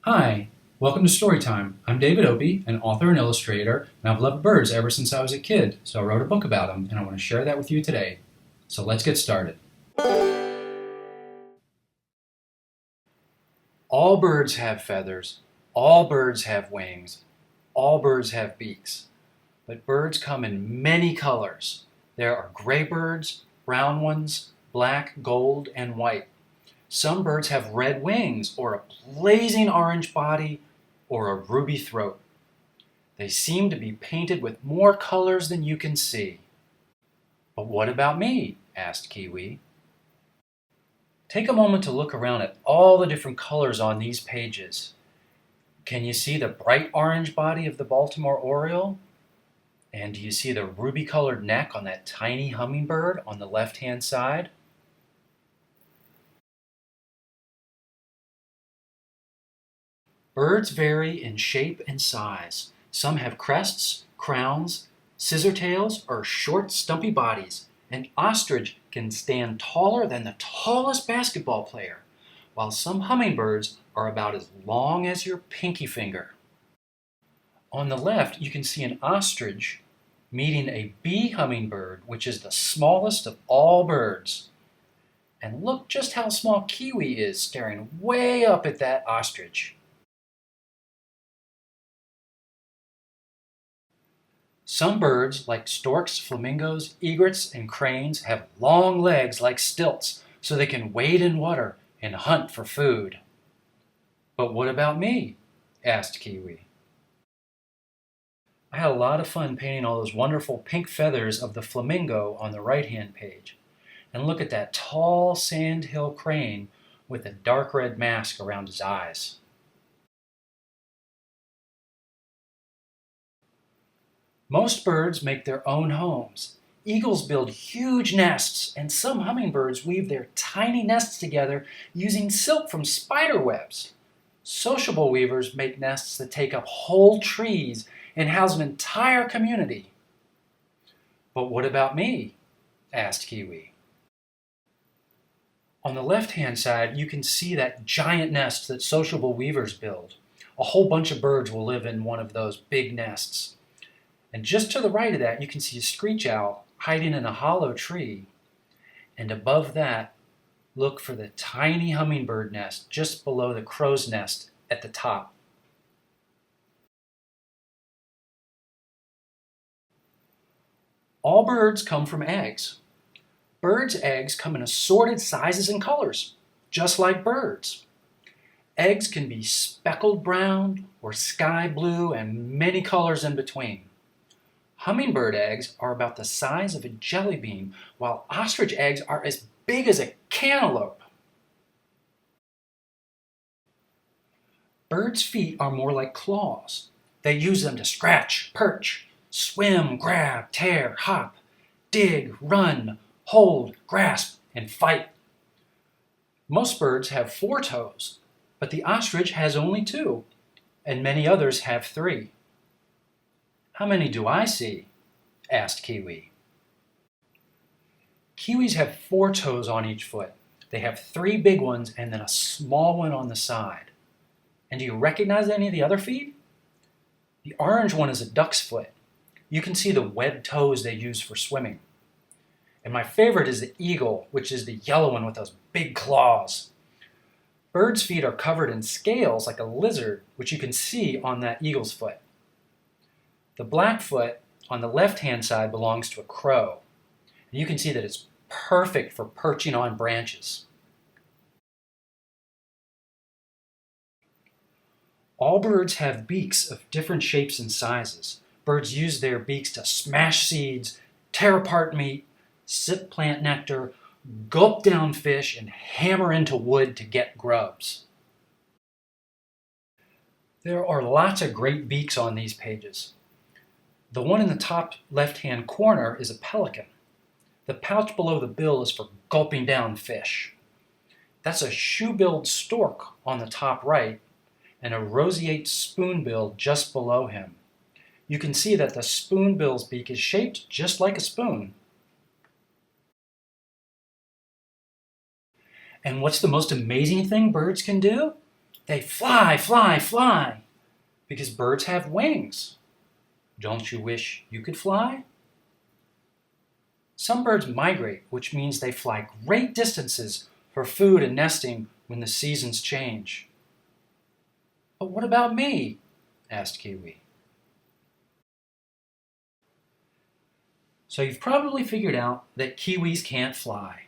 Hi, welcome to Storytime. I'm David Opie, an author and illustrator, and I've loved birds ever since I was a kid, so I wrote a book about them, and I want to share that with you today. So let's get started. All birds have feathers, all birds have wings, all birds have beaks, but birds come in many colors. There are gray birds, brown ones, black, gold, and white. Some birds have red wings, or a blazing orange body, or a ruby throat. They seem to be painted with more colors than you can see. But what about me? Asked Kiwi. Take a moment to look around at all the different colors on these pages. Can you see the bright orange body of the Baltimore Oriole? And do you see the ruby-colored neck on that tiny hummingbird on the left-hand side? Birds vary in shape and size. Some have crests, crowns, scissor tails, or short, stumpy bodies. An ostrich can stand taller than the tallest basketball player, while some hummingbirds are about as long as your pinky finger. On the left, you can see an ostrich meeting a bee hummingbird, which is the smallest of all birds. And look just how small Kiwi is staring way up at that ostrich. Some birds, like storks, flamingos, egrets, and cranes, have long legs like stilts so they can wade in water and hunt for food. But what about me? Asked Kiwi. I had a lot of fun painting all those wonderful pink feathers of the flamingo on the right-hand page. And look at that tall sandhill crane with a dark red mask around his eyes. Most birds make their own homes. Eagles build huge nests, and some hummingbirds weave their tiny nests together using silk from spider webs. Sociable weavers make nests that take up whole trees and house an entire community. But what about me? Asked Kiwi. On the left-hand side, you can see that giant nest that sociable weavers build. A whole bunch of birds will live in one of those big nests. And just to the right of that, you can see a screech owl hiding in a hollow tree. And above that, look for the tiny hummingbird nest just below the crow's nest at the top. All birds come from eggs. Birds' eggs come in assorted sizes and colors, just like birds. Eggs can be speckled brown or sky blue and many colors in between. Hummingbird eggs are about the size of a jelly bean, while ostrich eggs are as big as a cantaloupe. Birds' feet are more like claws. They use them to scratch, perch, swim, grab, tear, hop, dig, run, hold, grasp, and fight. Most birds have 4 toes, but the ostrich has only 2, and many others have 3. How many do I see? Asked Kiwi. Kiwis have 4 toes on each foot. They have 3 big ones and then a small one on the side. And do you recognize any of the other feet? The orange one is a duck's foot. You can see the webbed toes they use for swimming. And my favorite is the eagle, which is the yellow one with those big claws. Birds' feet are covered in scales like a lizard, which you can see on that eagle's foot. The black foot on the left-hand side belongs to a crow. And you can see that it's perfect for perching on branches. All birds have beaks of different shapes and sizes. Birds use their beaks to smash seeds, tear apart meat, sip plant nectar, gulp down fish, and hammer into wood to get grubs. There are lots of great beaks on these pages. The one in the top left-hand corner is a pelican. The pouch below the bill is for gulping down fish. That's a shoe-billed stork on the top right, and a roseate spoonbill just below him. You can see that the spoonbill's beak is shaped just like a spoon. And what's the most amazing thing birds can do? They fly, fly, fly, because birds have wings. Don't you wish you could fly? Some birds migrate, which means they fly great distances for food and nesting when the seasons change. But what about me? Asked Kiwi. So you've probably figured out that kiwis can't fly.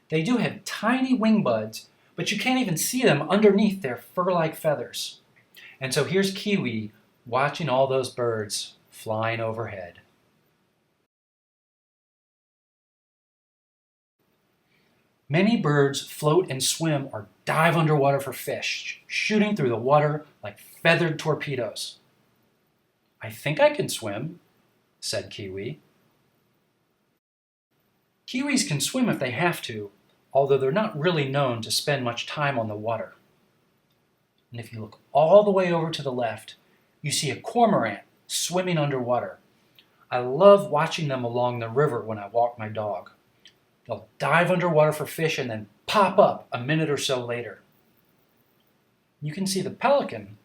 They do have tiny wing buds, but you can't even see them underneath their fur-like feathers. And so here's Kiwi watching all those birds flying overhead. Many birds float and swim or dive underwater for fish, shooting through the water like feathered torpedoes. I think I can swim, said Kiwi. Kiwis can swim if they have to, although they're not really known to spend much time on the water. And if you look all the way over to the left, you see a cormorant swimming underwater. I love watching them along the river when I walk my dog. They'll dive underwater for fish and then pop up a minute or so later. You can see the pelican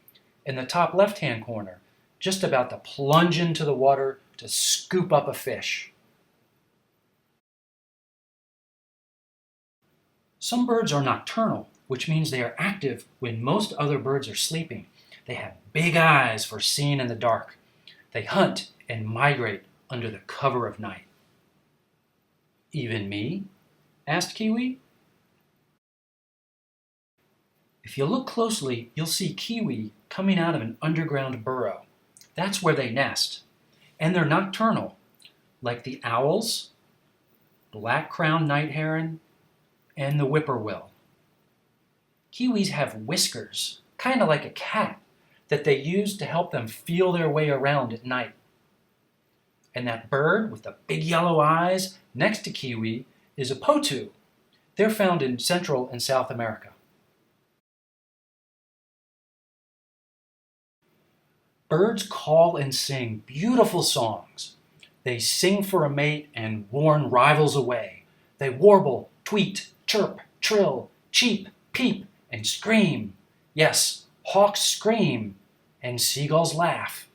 in the top left-hand corner, just about to plunge into the water to scoop up a fish. Some birds are nocturnal, which means they are active when most other birds are sleeping. They have big eyes for seeing in the dark. They hunt and migrate under the cover of night. Even me? Asked Kiwi. If you look closely, you'll see Kiwi coming out of an underground burrow. That's where they nest. And they're nocturnal, like the owls, black-crowned night heron, and the whippoorwill. Kiwis have whiskers, kind of like a cat, that they use to help them feel their way around at night. And that bird with the big yellow eyes next to Kiwi is a potu. They're found in Central and South America. Birds call and sing beautiful songs. They sing for a mate and warn rivals away. They warble, tweet, chirp, trill, cheep, peep, and scream. Yes, hawks scream, and seagulls laugh.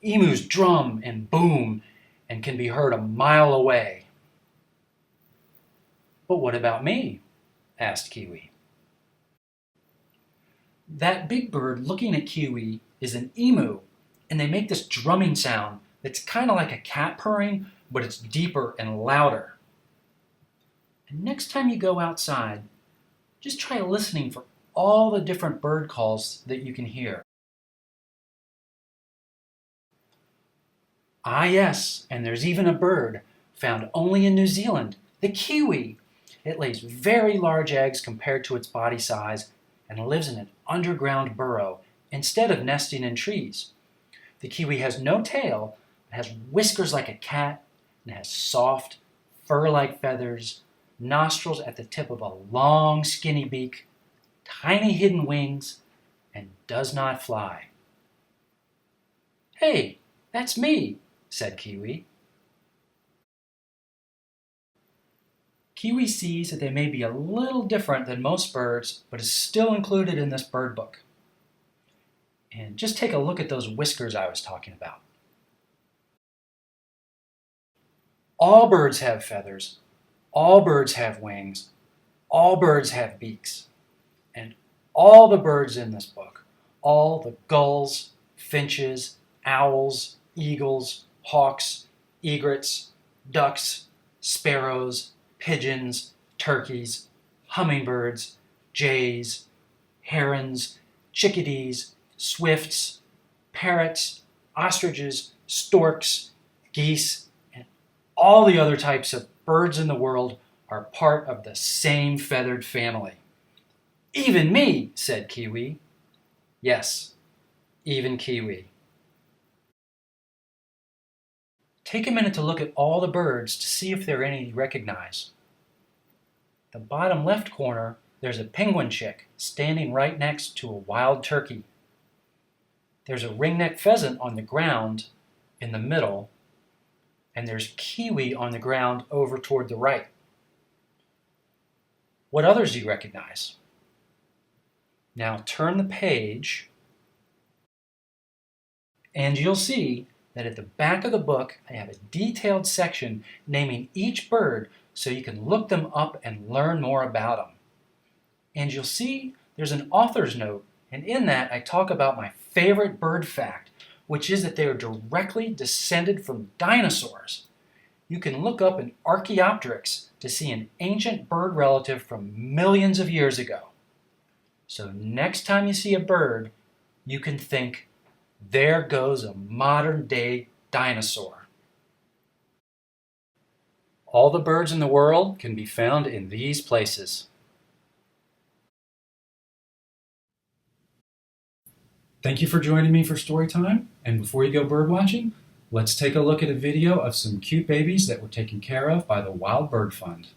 Emus drum and boom and can be heard a mile away. But what about me? Asked Kiwi. That big bird looking at Kiwi is an emu, and they make this drumming sound that's kind of like a cat purring, but it's deeper and louder. And next time you go outside, just try listening for all the different bird calls that you can hear. Ah yes, and there's even a bird found only in New Zealand, the kiwi. It lays very large eggs compared to its body size and lives in an underground burrow instead of nesting in trees. The kiwi has no tail, it has whiskers like a cat, and has soft, fur-like feathers, nostrils at the tip of a long, skinny beak, tiny hidden wings, and does not fly. Hey, that's me, said Kiwi. Kiwi sees that they may be a little different than most birds, but is still included in this bird book. And just take a look at those whiskers I was talking about. All birds have feathers, all birds have wings, all birds have beaks. And all the birds in this book, all the gulls, finches, owls, eagles, hawks, egrets, ducks, sparrows, pigeons, turkeys, hummingbirds, jays, herons, chickadees, swifts, parrots, ostriches, storks, geese, and all the other types of birds in the world are part of the same feathered family. Even me, said Kiwi. Yes, even Kiwi. Take a minute to look at all the birds to see if there are any you recognize. The bottom left corner, there's a penguin chick standing right next to a wild turkey. There's a ringneck pheasant on the ground in the middle, and there's Kiwi on the ground over toward the right. What others do you recognize? Now turn the page, and you'll see that at the back of the book I have a detailed section naming each bird so you can look them up and learn more about them. And you'll see there's an author's note, and in that I talk about my favorite bird fact, which is that they are directly descended from dinosaurs. You can look up an Archaeopteryx to see an ancient bird relative from millions of years ago. So next time you see a bird, you can think, there goes a modern-day dinosaur. All the birds in the world can be found in these places. Thank you for joining me for Storytime, and before you go bird watching, let's take a look at a video of some cute babies that were taken care of by the Wild Bird Fund.